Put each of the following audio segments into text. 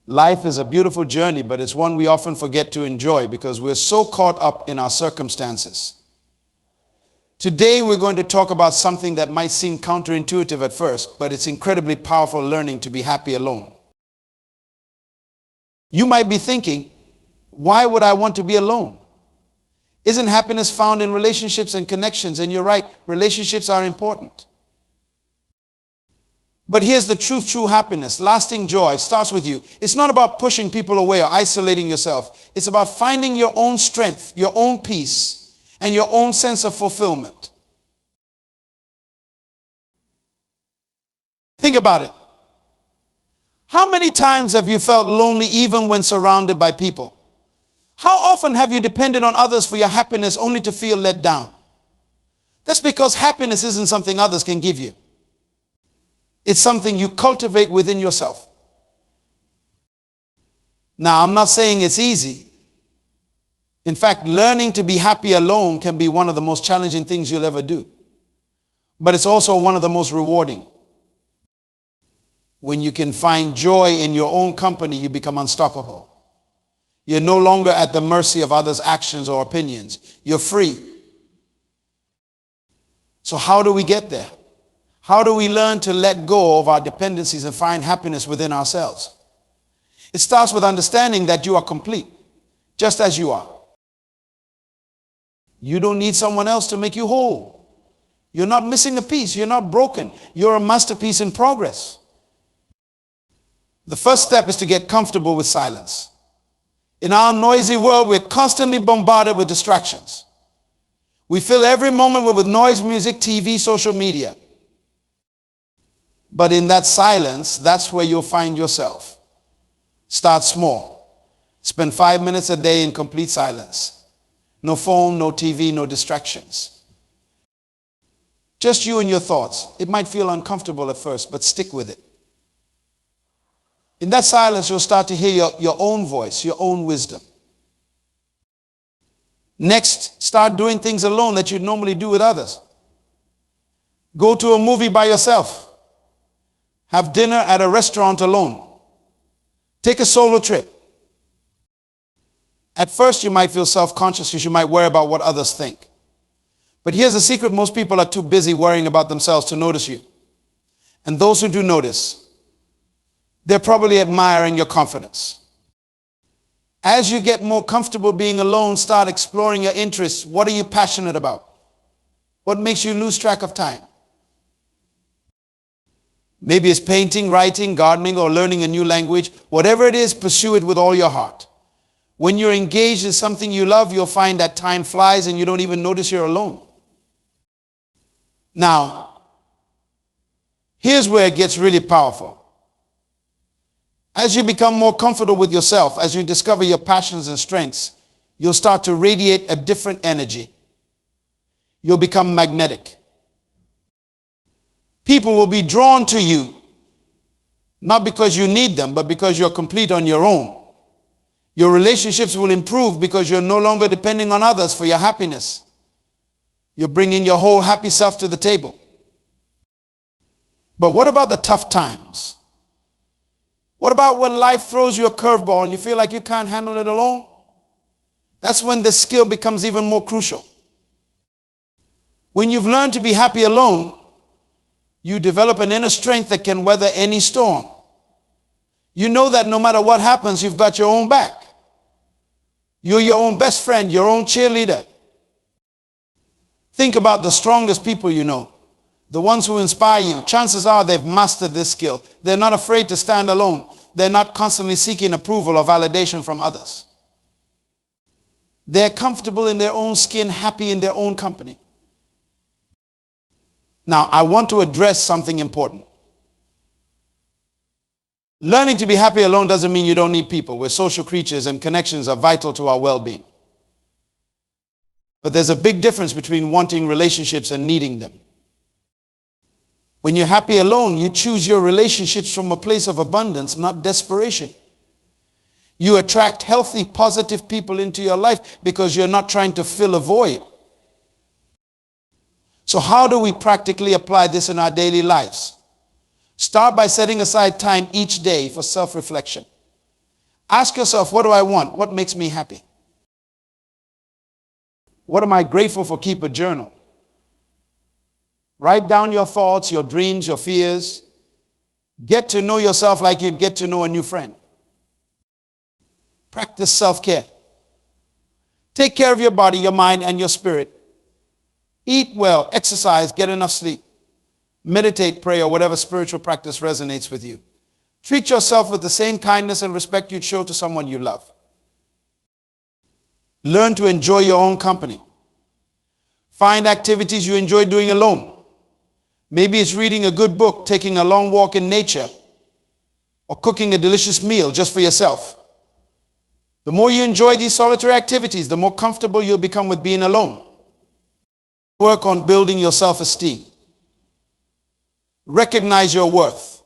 Life is a beautiful journey, but it's one we often forget to enjoy because we're so caught up in our circumstances. Today, we're going to talk about something that might seem counterintuitive at first, but it's incredibly powerful learning to be happy alone. You might be thinking, why would I want to be alone? Isn't happiness found in relationships and connections? And you're right, relationships are important. But here's the truth, true happiness, lasting joy starts with you. It's not about pushing people away or isolating yourself. It's about finding your own strength, your own peace, and your own sense of fulfillment. Think about it. How many times have you felt lonely even when surrounded by people? How often have you depended on others for your happiness only to feel let down? That's because happiness isn't something others can give you. It's something you cultivate within yourself. Now, I'm not saying it's easy. In fact, learning to be happy alone can be one of the most challenging things you'll ever do. But it's also one of the most rewarding. When you can find joy in your own company, you become unstoppable. You're no longer at the mercy of others' actions or opinions. You're free. So how do we get there? How do we learn to let go of our dependencies and find happiness within ourselves? It starts with understanding that you are complete, just as you are. You don't need someone else to make you whole. You're not missing a piece. You're not broken. You're a masterpiece in progress. The first step is to get comfortable with silence. In our noisy world, we're constantly bombarded with distractions. We fill every moment with noise, music, TV, social media. But in that silence, that's where you'll find yourself. Start small. Spend 5 minutes a day in complete silence. No phone, no TV, no distractions. Just you and your thoughts. It might feel uncomfortable at first, but stick with it. In that silence, you'll start to hear your own voice, your own wisdom. Next, start doing things alone that you'd normally do with others. Go to a movie by yourself. Have dinner at a restaurant alone. Take a solo trip. At first, you might feel self-conscious because you might worry about what others think. But here's the secret: most people are too busy worrying about themselves to notice you. And those who do notice, they're probably admiring your confidence. As you get more comfortable being alone, start exploring your interests. What are you passionate about? What makes you lose track of time? Maybe it's painting, writing, gardening, or learning a new language. Whatever it is, pursue it with all your heart. When you're engaged in something you love, you'll find that time flies and you don't even notice you're alone. Now, here's where it gets really powerful. As you become more comfortable with yourself, as you discover your passions and strengths, you'll start to radiate a different energy. You'll become magnetic. People will be drawn to you, not because you need them, but because you're complete on your own. Your relationships will improve because you're no longer depending on others for your happiness. You're bringing your whole happy self to the table. But what about the tough times? What about when life throws you a curveball and you feel like you can't handle it alone? That's when this skill becomes even more crucial. When you've learned to be happy alone, you develop an inner strength that can weather any storm. You know that no matter what happens, you've got your own back. You're your own best friend, your own cheerleader. Think about the strongest people you know, the ones who inspire you. Chances are they've mastered this skill. They're not afraid to stand alone. They're not constantly seeking approval or validation from others. They're comfortable in their own skin, happy in their own company. Now, I want to address something important. Learning to be happy alone doesn't mean you don't need people. We're social creatures and connections are vital to our well-being. But there's a big difference between wanting relationships and needing them. When you're happy alone, you choose your relationships from a place of abundance, not desperation. You attract healthy, positive people into your life because you're not trying to fill a void. So how do we practically apply this in our daily lives? Start by setting aside time each day for self-reflection. Ask yourself, what do I want? What makes me happy? What am I grateful for? Keep a journal. Write down your thoughts, your dreams, your fears. Get to know yourself like you'd get to know a new friend. Practice self-care. Take care of your body, your mind, and your spirit. Eat well, exercise, get enough sleep. Meditate, pray, or whatever spiritual practice resonates with you. Treat yourself with the same kindness and respect you'd show to someone you love. Learn to enjoy your own company. Find activities you enjoy doing alone. Maybe it's reading a good book, taking a long walk in nature, or cooking a delicious meal just for yourself. The more you enjoy these solitary activities, the more comfortable you'll become with being alone. Work on building your self-esteem. Recognize your worth.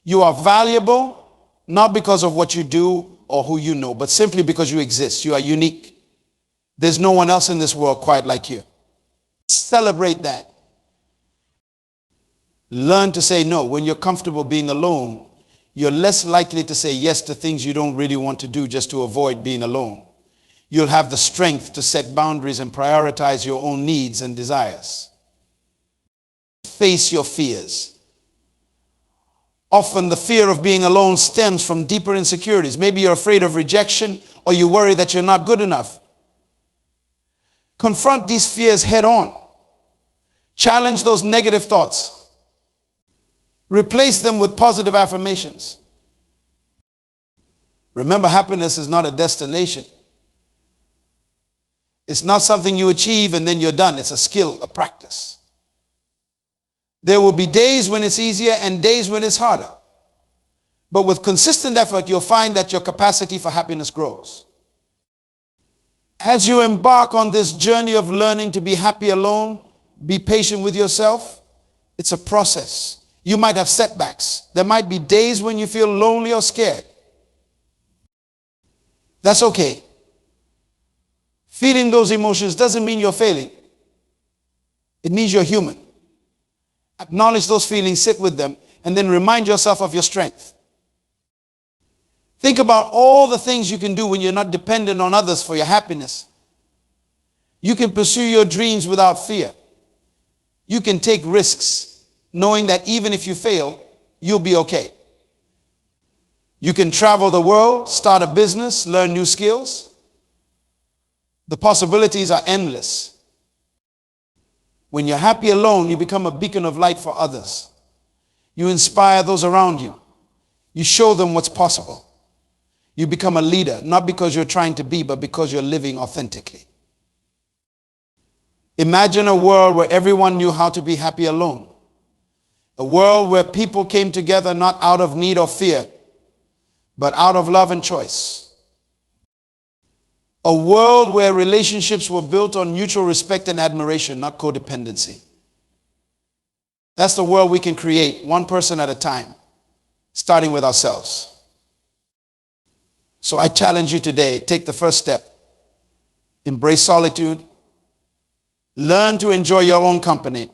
You are valuable, not because of what you do or who you know, but simply because you exist. You are unique. There's no one else in this world quite like you. Celebrate that. Learn to say no. When you're comfortable being alone, you're less likely to say yes to things you don't really want to do just to avoid being alone. You'll have the strength to set boundaries and prioritize your own needs and desires. Face your fears. Often the fear of being alone stems from deeper insecurities. Maybe you're afraid of rejection, or you worry that you're not good enough. Confront these fears head on. Challenge those negative thoughts. Replace them with positive affirmations. Remember, happiness is not a destination. It's not something you achieve and then you're done. It's a skill, a practice. There will be days when it's easier and days when it's harder. But with consistent effort, you'll find that your capacity for happiness grows. As you embark on this journey of learning to be happy alone, be patient with yourself. It's a process. You might have setbacks. There might be days when you feel lonely or scared. That's okay. Feeling those emotions doesn't mean you're failing. It means you're human. Acknowledge those feelings, sit with them, and then remind yourself of your strength. Think about all the things you can do when you're not dependent on others for your happiness. You can pursue your dreams without fear. You can take risks, knowing that even if you fail, you'll be okay. You can travel the world, start a business, learn new skills. The possibilities are endless. When you're happy alone, you become a beacon of light for others. You inspire those around you. You show them what's possible. You become a leader, not because you're trying to be, but because you're living authentically. Imagine a world where everyone knew how to be happy alone. A world where people came together not out of need or fear, but out of love and choice. A world where relationships were built on mutual respect and admiration, not codependency. That's the world we can create, one person at a time, starting with ourselves. So I challenge you today, take the first step. Embrace solitude. Learn to enjoy your own company.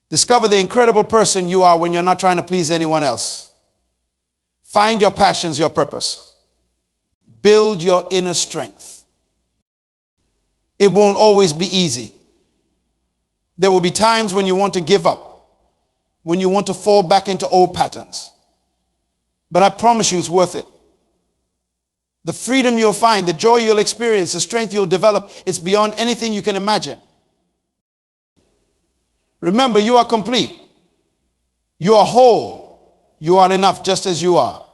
Discover the incredible person you are when you're not trying to please anyone else. Find your passions, your purpose. Build your inner strength. It won't always be easy. There will be times when you want to give up, when you want to fall back into old patterns. But I promise you it's worth it. The freedom you'll find, the joy you'll experience, the strength you'll develop, it's beyond anything you can imagine. Remember, you are complete. You are whole. You are enough just as you are.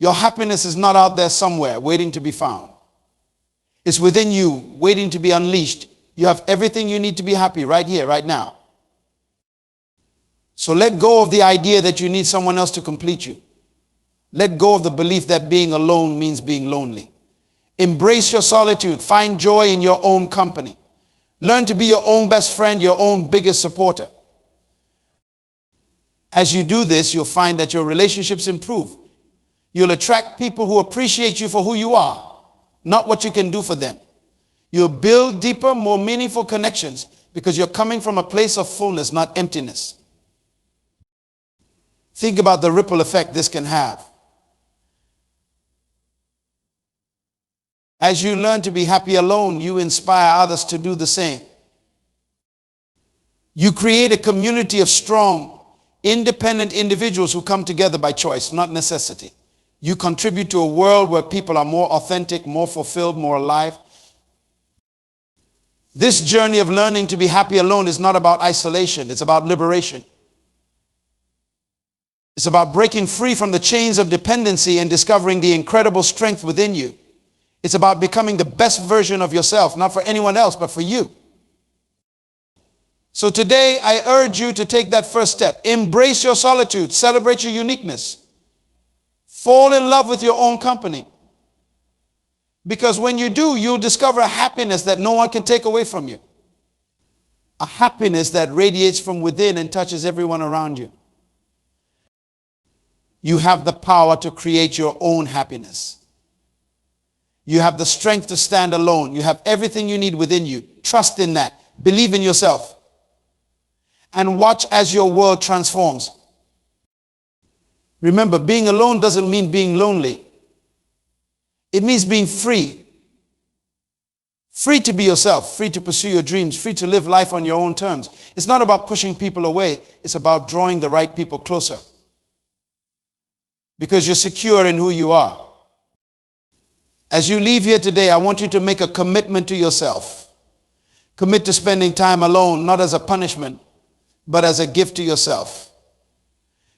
Your happiness is not out there somewhere waiting to be found. It's within you, waiting to be unleashed. You have everything you need to be happy right here, right now. So let go of the idea that you need someone else to complete you. Let go of the belief that being alone means being lonely. Embrace your solitude. Find joy in your own company. Learn to be your own best friend, your own biggest supporter. As you do this, you'll find that your relationships improve. You'll attract people who appreciate you for who you are, not what you can do for them. You'll build deeper, more meaningful connections because you're coming from a place of fullness, not emptiness. Think about the ripple effect this can have. As you learn to be happy alone, you inspire others to do the same. You create a community of strong, independent individuals who come together by choice, not necessity. You contribute to a world where people are more authentic, more fulfilled, more alive. This journey of learning to be happy alone is not about isolation. It's about liberation. It's about breaking free from the chains of dependency and discovering the incredible strength within you. It's about becoming the best version of yourself, not for anyone else, but for you. So today, I urge you to take that first step. Embrace your solitude. Celebrate your uniqueness. Fall in love with your own company. Because when you do, you'll discover a happiness that no one can take away from you. A happiness that radiates from within and touches everyone around you. You have the power to create your own happiness. You have the strength to stand alone. You have everything you need within you. Trust in that. Believe in yourself. And watch as your world transforms. Remember, being alone doesn't mean being lonely. It means being free. Free to be yourself, free to pursue your dreams, free to live life on your own terms. It's not about pushing people away. It's about drawing the right people closer. Because you're secure in who you are. As you leave here today, I want you to make a commitment to yourself. Commit to spending time alone, not as a punishment, but as a gift to yourself.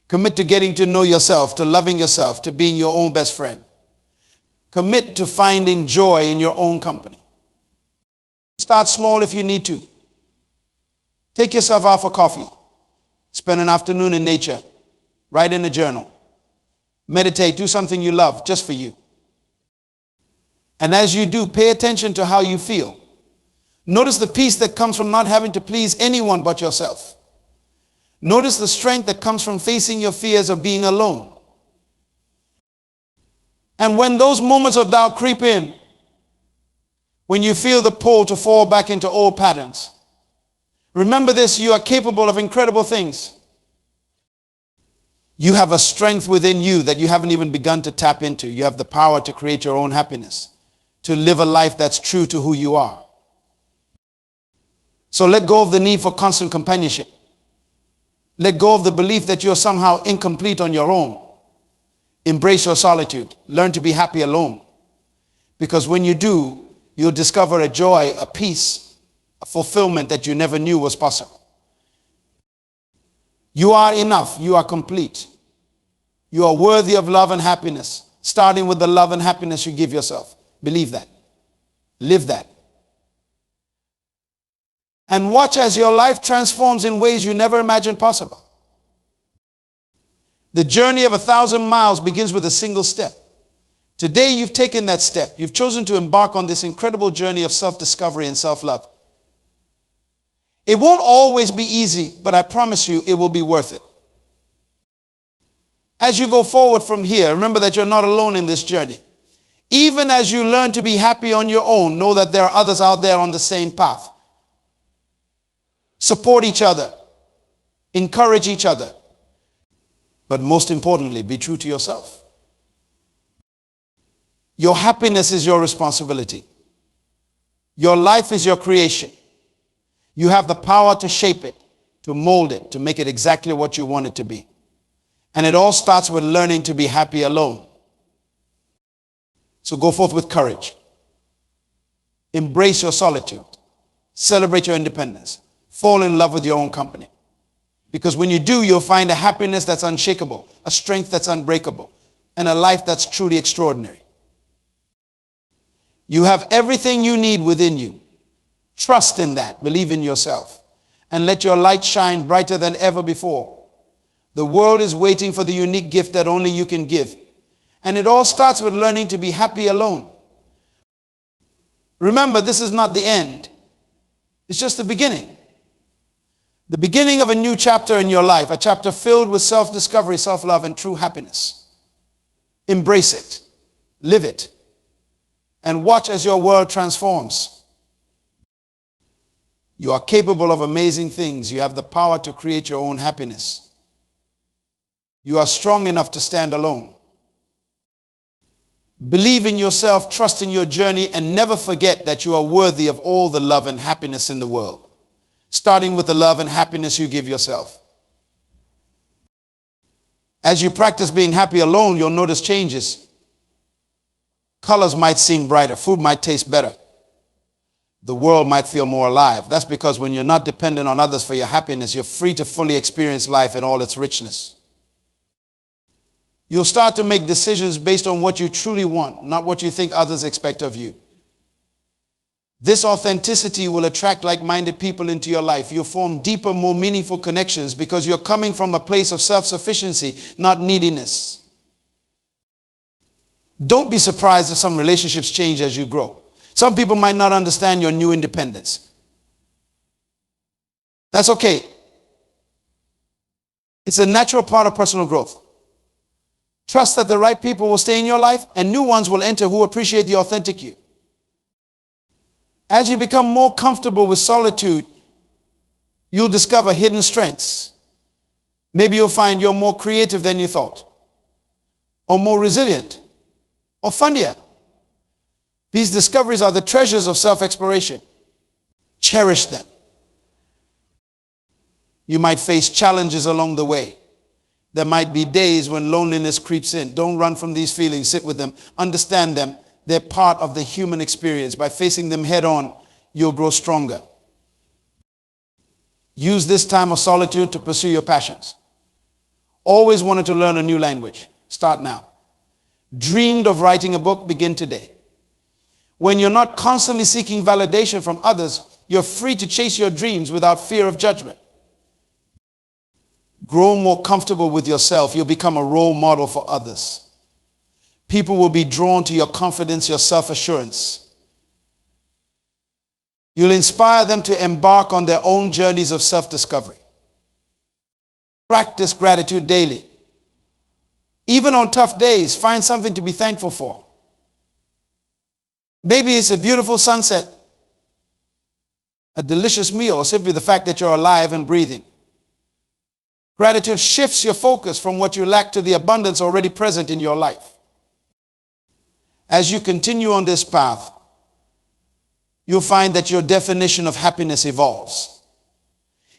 Commit to getting to know yourself, to loving yourself, to being your own best friend. Commit to finding joy in your own company. Start small if you need to. Take yourself out for coffee. Spend an afternoon in nature. Write in a journal. Meditate. Do something you love just for you. And as you do, pay attention to how you feel. Notice the peace that comes from not having to please anyone but yourself. Notice the strength that comes from facing your fears of being alone. And when those moments of doubt creep in, when you feel the pull to fall back into old patterns, remember this: you are capable of incredible things. You have a strength within you that you haven't even begun to tap into. You have the power to create your own happiness, to live a life that's true to who you are. So let go of the need for constant companionship. Let go of the belief that you're somehow incomplete on your own. Embrace your solitude. Learn to be happy alone. Because when you do, you'll discover a joy, a peace, a fulfillment that you never knew was possible. You are enough. You are complete. You are worthy of love and happiness, starting with the love and happiness you give yourself. Believe that. Live that. And watch as your life transforms in ways you never imagined possible. The journey of 1,000 miles begins with a single step. Today you've taken that step. You've chosen to embark on this incredible journey of self-discovery and self-love. It won't always be easy, but I promise you it will be worth it. As you go forward from here, remember that you're not alone in this journey. Even as you learn to be happy on your own, know that there are others out there on the same path. Support each other. Encourage each other. But most importantly, be true to yourself. Your happiness is your responsibility. Your life is your creation. You have the power to shape it, to mold it, to make it exactly what you want it to be. And it all starts with learning to be happy alone. So go forth with courage. Embrace your solitude. Celebrate your independence. Fall in love with your own company. Because when you do, you'll find a happiness that's unshakable, a strength that's unbreakable, and a life that's truly extraordinary. You have everything you need within you. Trust in that. Believe in yourself. And let your light shine brighter than ever before. The world is waiting for the unique gift that only you can give. And it all starts with learning to be happy alone. Remember, this is not the end. It's just the beginning. The beginning of a new chapter in your life, a chapter filled with self-discovery, self-love, and true happiness. Embrace it. Live it. And watch as your world transforms. You are capable of amazing things. You have the power to create your own happiness. You are strong enough to stand alone. Believe in yourself, trust in your journey, and never forget that you are worthy of all the love and happiness in the world, starting with the love and happiness you give yourself. As you practice being happy alone, you'll notice changes. Colors might seem brighter, food might taste better, the world might feel more alive. That's because when you're not dependent on others for your happiness, you're free to fully experience life in all its richness. You'll start to make decisions based on what you truly want, not what you think others expect of you. This authenticity will attract like-minded people into your life. You'll form deeper, more meaningful connections because you're coming from a place of self-sufficiency, not neediness. Don't be surprised if some relationships change as you grow. Some people might not understand your new independence. That's okay. It's a natural part of personal growth. Trust that the right people will stay in your life and new ones will enter who appreciate the authentic you. As you become more comfortable with solitude, you'll discover hidden strengths. Maybe you'll find you're more creative than you thought, or more resilient, or funnier. These discoveries are the treasures of self-exploration. Cherish them. You might face challenges along the way. There might be days when loneliness creeps in. Don't run from these feelings. Sit with them. Understand them. They're part of the human experience. By facing them head on, you'll grow stronger. Use this time of solitude to pursue your passions. Always wanted to learn a new language? Start now. Dreamed of writing a book? Begin today. When you're not constantly seeking validation from others, you're free to chase your dreams without fear of judgment. Grow more comfortable with yourself. You'll become a role model for others. People will be drawn to your confidence, your self-assurance. You'll inspire them to embark on their own journeys of self-discovery. Practice gratitude daily. Even on tough days, find something to be thankful for. Maybe it's a beautiful sunset, a delicious meal, or simply the fact that you're alive and breathing. Gratitude shifts your focus from what you lack to the abundance already present in your life. As you continue on this path, you'll find that your definition of happiness evolves.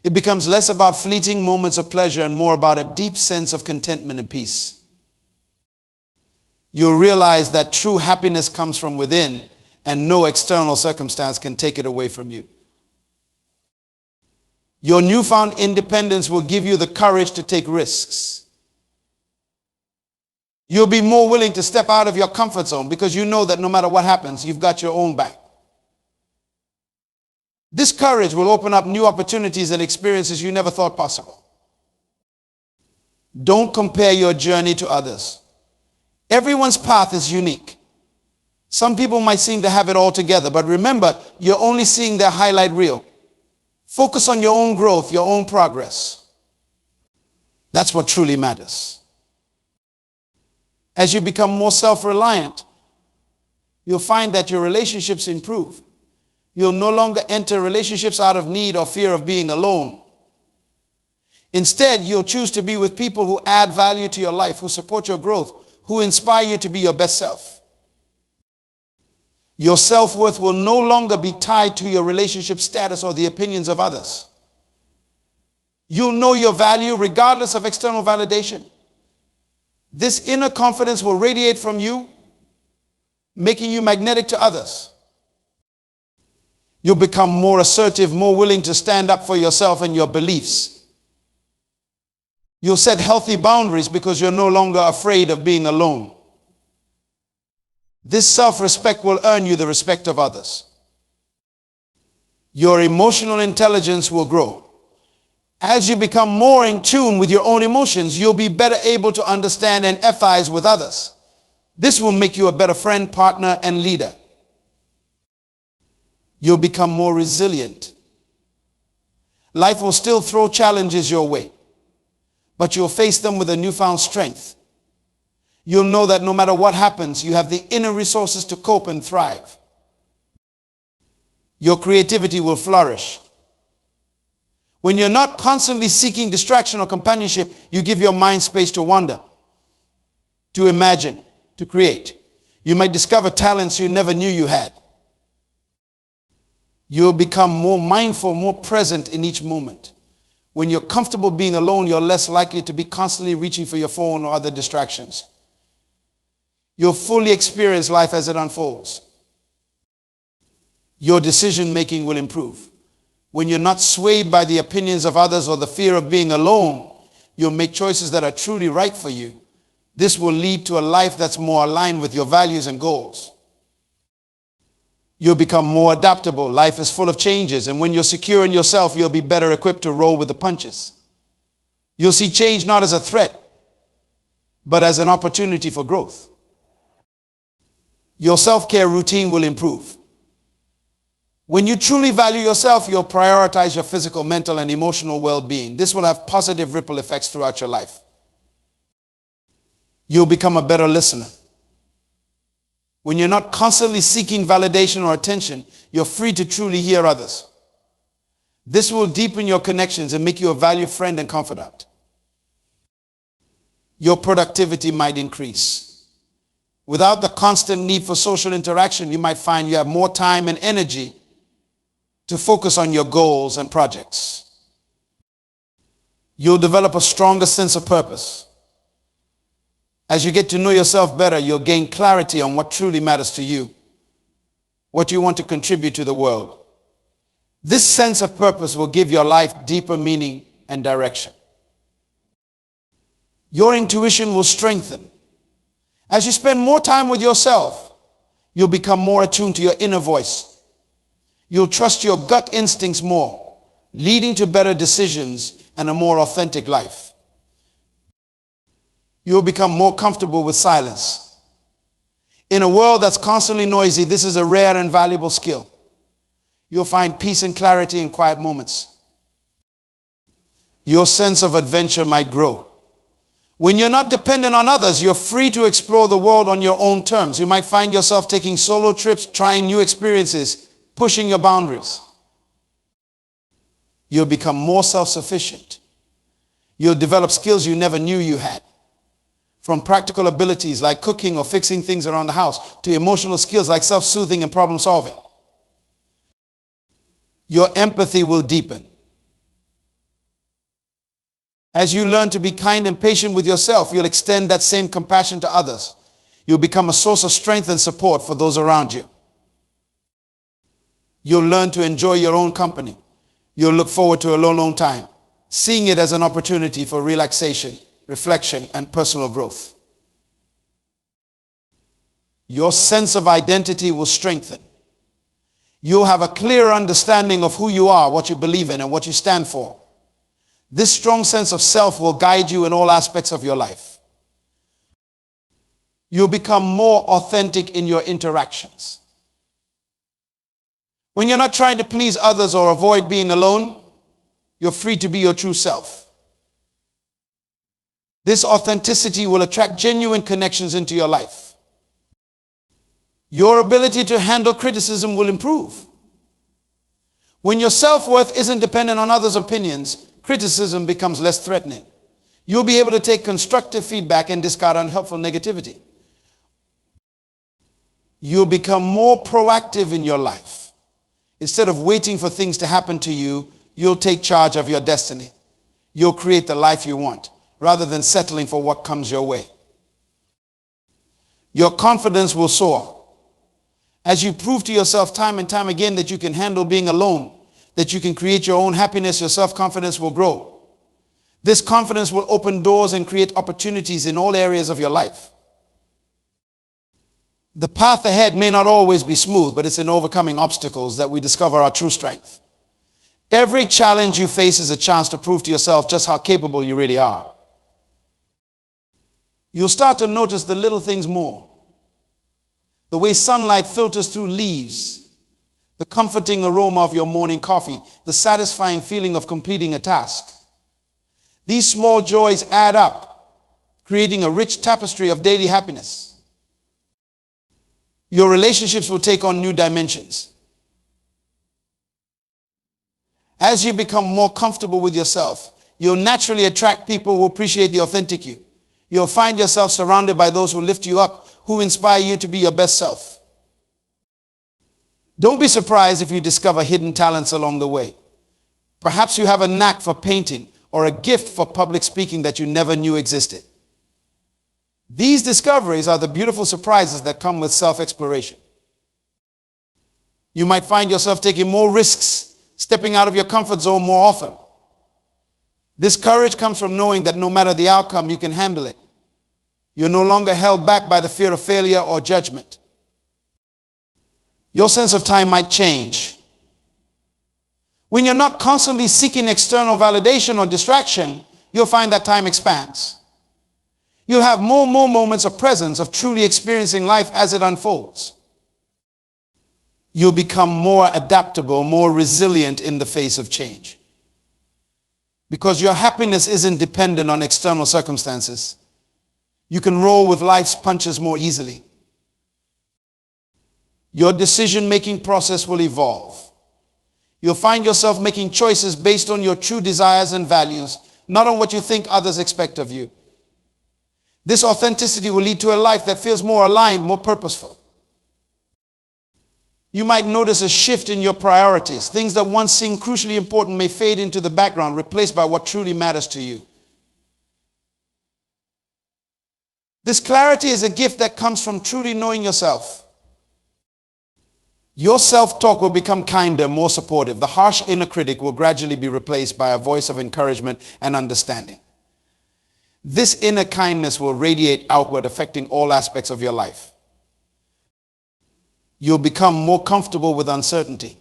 It becomes less about fleeting moments of pleasure and more about a deep sense of contentment and peace. You'll realize that true happiness comes from within, and no external circumstance can take it away from you. Your newfound independence will give you the courage to take risks. You'll be more willing to step out of your comfort zone because you know that no matter what happens, you've got your own back. This courage will open up new opportunities and experiences you never thought possible. Don't compare your journey to others. Everyone's path is unique. Some people might seem to have it all together, but remember, you're only seeing their highlight reel. Focus on your own growth, your own progress. That's what truly matters. As you become more self-reliant, you'll find that your relationships improve. You'll no longer enter relationships out of need or fear of being alone. Instead, you'll choose to be with people who add value to your life, who support your growth, who inspire you to be your best self. Your self-worth will no longer be tied to your relationship status or the opinions of others. You'll know your value regardless of external validation. This inner confidence will radiate from you, making you magnetic to others. You'll become more assertive, more willing to stand up for yourself and your beliefs. You'll set healthy boundaries because you're no longer afraid of being alone. This self-respect will earn you the respect of others. Your emotional intelligence will grow. As you become more in tune with your own emotions, you'll be better able to understand and empathize with others. This will make you a better friend, partner, and leader. You'll become more resilient. Life will still throw challenges your way, but you'll face them with a newfound strength. You'll know that no matter what happens, you have the inner resources to cope and thrive. Your creativity will flourish. When you're not constantly seeking distraction or companionship, you give your mind space to wander, to imagine, to create. You might discover talents you never knew you had. You'll become more mindful, more present in each moment. When you're comfortable being alone, you're less likely to be constantly reaching for your phone or other distractions. You'll fully experience life as it unfolds. Your decision making will improve. When you're not swayed by the opinions of others or the fear of being alone, you'll make choices that are truly right for you. This will lead to a life that's more aligned with your values and goals. You'll become more adaptable. Life is full of changes, and when you're secure in yourself, you'll be better equipped to roll with the punches. You'll see change not as a threat, but as an opportunity for growth. Your self-care routine will improve. When you truly value yourself, you'll prioritize your physical, mental, and emotional well-being. This will have positive ripple effects throughout your life. You'll become a better listener. When you're not constantly seeking validation or attention, you're free to truly hear others. This will deepen your connections and make you a valued friend and confidant. Your productivity might increase. Without the constant need for social interaction, you might find you have more time and energy to focus on your goals and projects. You'll develop a stronger sense of purpose. As you get to know yourself better, you'll gain clarity on what truly matters to you, what you want to contribute to the world. This sense of purpose will give your life deeper meaning and direction. Your intuition will strengthen. As you spend more time with yourself, you'll become more attuned to your inner voice. You'll trust your gut instincts more, leading to better decisions and a more authentic life. You'll become more comfortable with silence. In a world that's constantly noisy, this is a rare and valuable skill. You'll find peace and clarity in quiet moments. Your sense of adventure might grow. When you're not dependent on others, you're free to explore the world on your own terms. You might find yourself taking solo trips, trying new experiences, pushing your boundaries. You'll become more self-sufficient. You'll develop skills you never knew you had. From practical abilities like cooking or fixing things around the house to emotional skills like self-soothing and problem solving. Your empathy will deepen. As you learn to be kind and patient with yourself, you'll extend that same compassion to others. You'll become a source of strength and support for those around you. You'll learn to enjoy your own company. You'll look forward to a alone time, seeing it as an opportunity for relaxation, reflection, and personal growth. Your sense of identity will strengthen. You'll have a clear understanding of who you are, what you believe in, and what you stand for. This strong sense of self will guide you in all aspects of your life. You'll become more authentic in your interactions. When you're not trying to please others or avoid being alone, you're free to be your true self. This authenticity will attract genuine connections into your life. Your ability to handle criticism will improve. When your self-worth isn't dependent on others' opinions, criticism becomes less threatening. You'll be able to take constructive feedback and discard unhelpful negativity. You'll become more proactive in your life. Instead of waiting for things to happen to you, you'll take charge of your destiny. You'll create the life you want, rather than settling for what comes your way. Your confidence will soar. As you prove to yourself time and time again that you can handle being alone, that you can create your own happiness, your self-confidence will grow. This confidence will open doors and create opportunities in all areas of your life. The path ahead may not always be smooth, but it's in overcoming obstacles that we discover our true strength. Every challenge you face is a chance to prove to yourself just how capable you really are. You'll start to notice the little things more. The way sunlight filters through leaves, the comforting aroma of your morning coffee, the satisfying feeling of completing a task. These small joys add up, creating a rich tapestry of daily happiness. Your relationships will take on new dimensions. As you become more comfortable with yourself, you'll naturally attract people who appreciate the authentic you. You'll find yourself surrounded by those who lift you up, who inspire you to be your best self. Don't be surprised if you discover hidden talents along the way. Perhaps you have a knack for painting or a gift for public speaking that you never knew existed. These discoveries are the beautiful surprises that come with self-exploration. You might find yourself taking more risks, stepping out of your comfort zone more often. This courage comes from knowing that no matter the outcome, you can handle it. You're no longer held back by the fear of failure or judgment. Your sense of time might change. When you're not constantly seeking external validation or distraction, you'll find that time expands. You'll have more moments of presence, of truly experiencing life as it unfolds. You'll become more adaptable, more resilient in the face of change. Because your happiness isn't dependent on external circumstances. You can roll with life's punches more easily. Your decision-making process will evolve. You'll find yourself making choices based on your true desires and values, not on what you think others expect of you. This authenticity will lead to a life that feels more aligned, more purposeful. You might notice a shift in your priorities. Things that once seemed crucially important may fade into the background, replaced by what truly matters to you. This clarity is a gift that comes from truly knowing yourself. Your self-talk will become kinder, more supportive. The harsh inner critic will gradually be replaced by a voice of encouragement and understanding. This inner kindness will radiate outward, affecting all aspects of your life. You'll become more comfortable with uncertainty.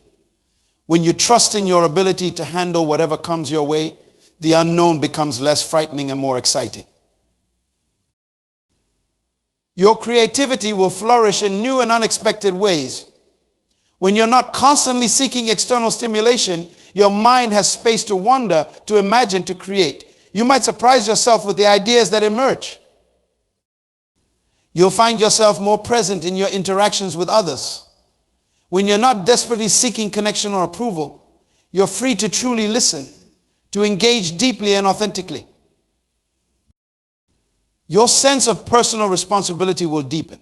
When you trust in your ability to handle whatever comes your way, the unknown becomes less frightening and more exciting. Your creativity will flourish in new and unexpected ways. When you're not constantly seeking external stimulation, your mind has space to wonder, to imagine, to create. You might surprise yourself with the ideas that emerge. You'll find yourself more present in your interactions with others. When you're not desperately seeking connection or approval, you're free to truly listen, to engage deeply and authentically. Your sense of personal responsibility will deepen.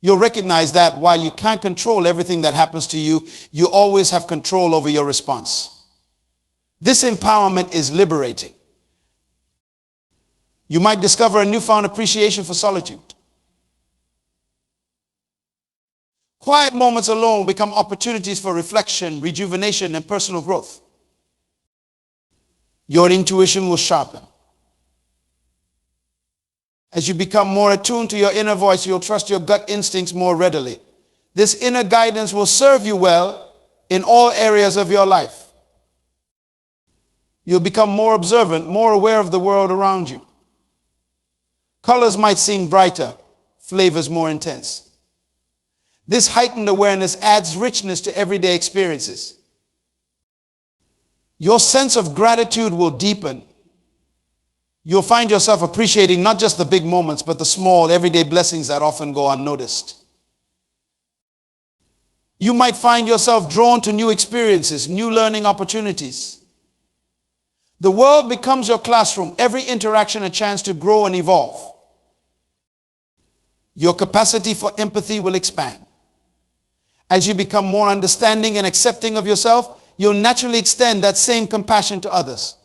You'll recognize that while you can't control everything that happens to you, you always have control over your response. This empowerment is liberating. You might discover a newfound appreciation for solitude. Quiet moments alone become opportunities for reflection, rejuvenation, and personal growth. Your intuition will sharpen. As you become more attuned to your inner voice, you'll trust your gut instincts more readily. This inner guidance will serve you well in all areas of your life. You'll become more observant, more aware of the world around you. Colors might seem brighter, flavors more intense. This heightened awareness adds richness to everyday experiences. Your sense of gratitude will deepen. You'll find yourself appreciating not just the big moments, but the small, everyday blessings that often go unnoticed. You might find yourself drawn to new experiences, new learning opportunities. The world becomes your classroom, every interaction a chance to grow and evolve. Your capacity for empathy will expand. As you become more understanding and accepting of yourself, you'll naturally extend that same compassion to others.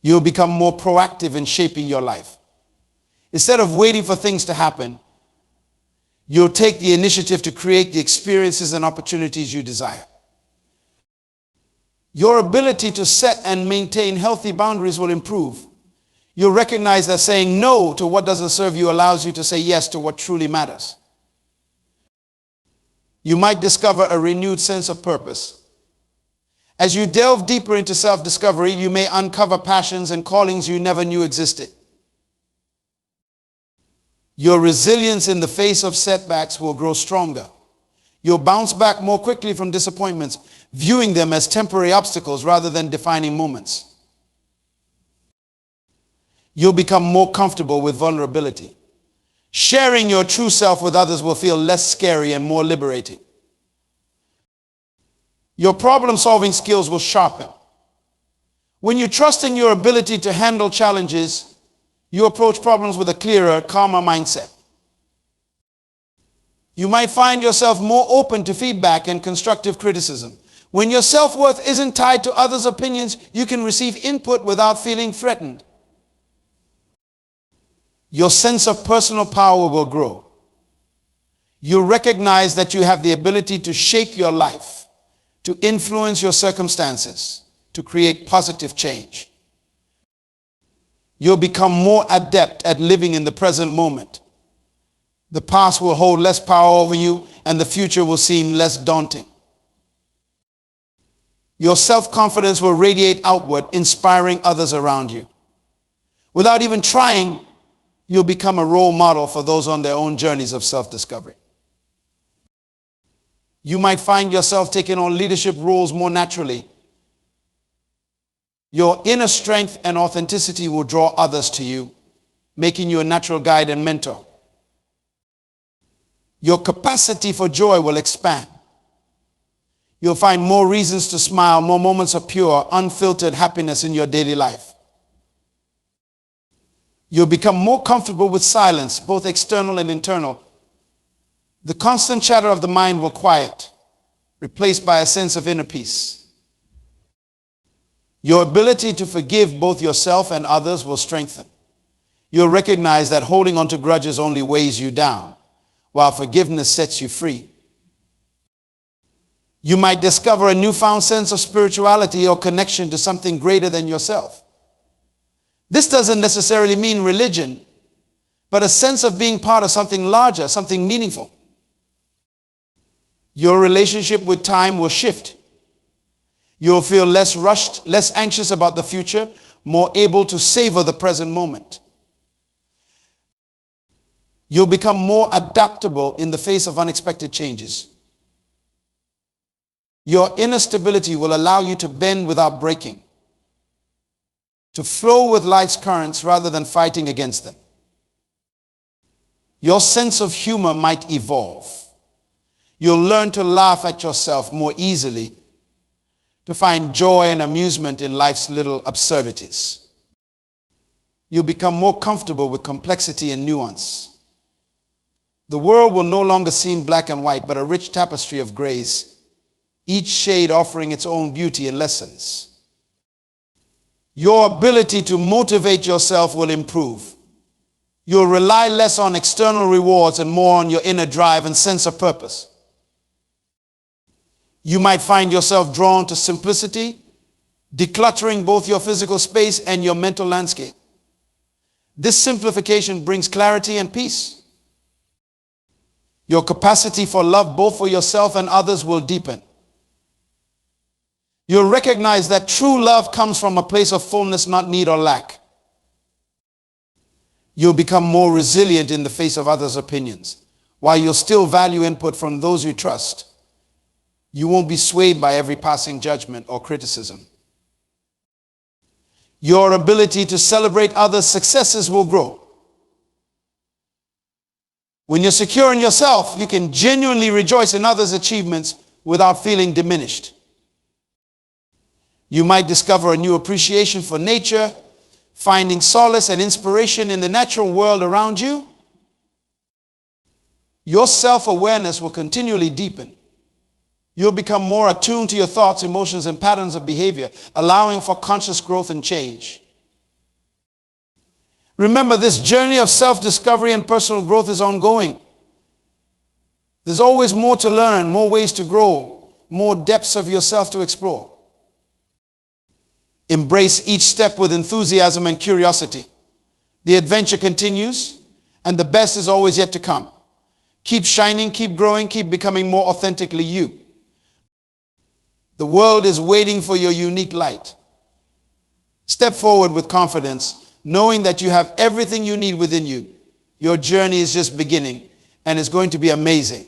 You'll become more proactive in shaping your life. Instead of waiting for things to happen, you'll take the initiative to create the experiences and opportunities you desire. Your ability to set and maintain healthy boundaries will improve. You'll recognize that saying no to what doesn't serve you allows you to say yes to what truly matters. You might discover a renewed sense of purpose. As you delve deeper into self-discovery, you may uncover passions and callings you never knew existed. Your resilience in the face of setbacks will grow stronger. You'll bounce back more quickly from disappointments, viewing them as temporary obstacles rather than defining moments. You'll become more comfortable with vulnerability. Sharing your true self with others will feel less scary and more liberating. Your problem-solving skills will sharpen. When you trust in your ability to handle challenges, You approach problems with a clearer, calmer mindset. You might find yourself more open to feedback and constructive criticism. When your self-worth isn't tied to others' opinions, you can receive input without feeling threatened. Your sense of personal power will grow. You recognize that you have the ability to shape your life, to influence your circumstances, to create positive change. You'll become more adept at living in the present moment. The past will hold less power over you, and the future will seem less daunting. Your self-confidence will radiate outward, inspiring others around you. Without even trying, you'll become a role model for those on their own journeys of self-discovery. You might find yourself taking on leadership roles more naturally. Your inner strength and authenticity will draw others to you, making you a natural guide and mentor. Your capacity for joy will expand. You'll find more reasons to smile, more moments of pure, unfiltered happiness in your daily life. You'll become more comfortable with silence, both external and internal. The constant chatter of the mind will quiet, replaced by a sense of inner peace. Your ability to forgive both yourself and others will strengthen. You'll recognize that holding on to grudges only weighs you down, while forgiveness sets you free. You might discover a newfound sense of spirituality or connection to something greater than yourself. This doesn't necessarily mean religion, but a sense of being part of something larger, something meaningful. Your relationship with time will shift. You'll feel less rushed, less anxious about the future, more able to savor the present moment. You'll become more adaptable in the face of unexpected changes. Your inner stability will allow you to bend without breaking, to flow with life's currents rather than fighting against them. Your sense of humor might evolve. You'll learn to laugh at yourself more easily, to find joy and amusement in life's little absurdities. You'll become more comfortable with complexity and nuance. The world will no longer seem black and white, but a rich tapestry of grays, each shade offering its own beauty and lessons. Your ability to motivate yourself will improve. You'll rely less on external rewards and more on your inner drive and sense of purpose. You might find yourself drawn to simplicity, decluttering both your physical space and your mental landscape. This simplification brings clarity and peace. Your capacity for love, both for yourself and others, will deepen. You'll recognize that true love comes from a place of fullness, not need or lack. You'll become more resilient in the face of others' opinions. While you'll still value input from those you trust, you won't be swayed by every passing judgment or criticism. Your ability to celebrate others' successes will grow. When you're secure in yourself, you can genuinely rejoice in others' achievements without feeling diminished. You might discover a new appreciation for nature, finding solace and inspiration in the natural world around you. Your self-awareness will continually deepen. You'll become more attuned to your thoughts, emotions, and patterns of behavior, allowing for conscious growth and change. Remember, this journey of self-discovery and personal growth is ongoing. There's always more to learn, more ways to grow, more depths of yourself to explore. Embrace each step with enthusiasm and curiosity. The adventure continues, and the best is always yet to come. Keep shining, keep growing, keep becoming more authentically you. The world is waiting for your unique light. Step forward with confidence, knowing that you have everything you need within you. Your journey is just beginning, and it's going to be amazing.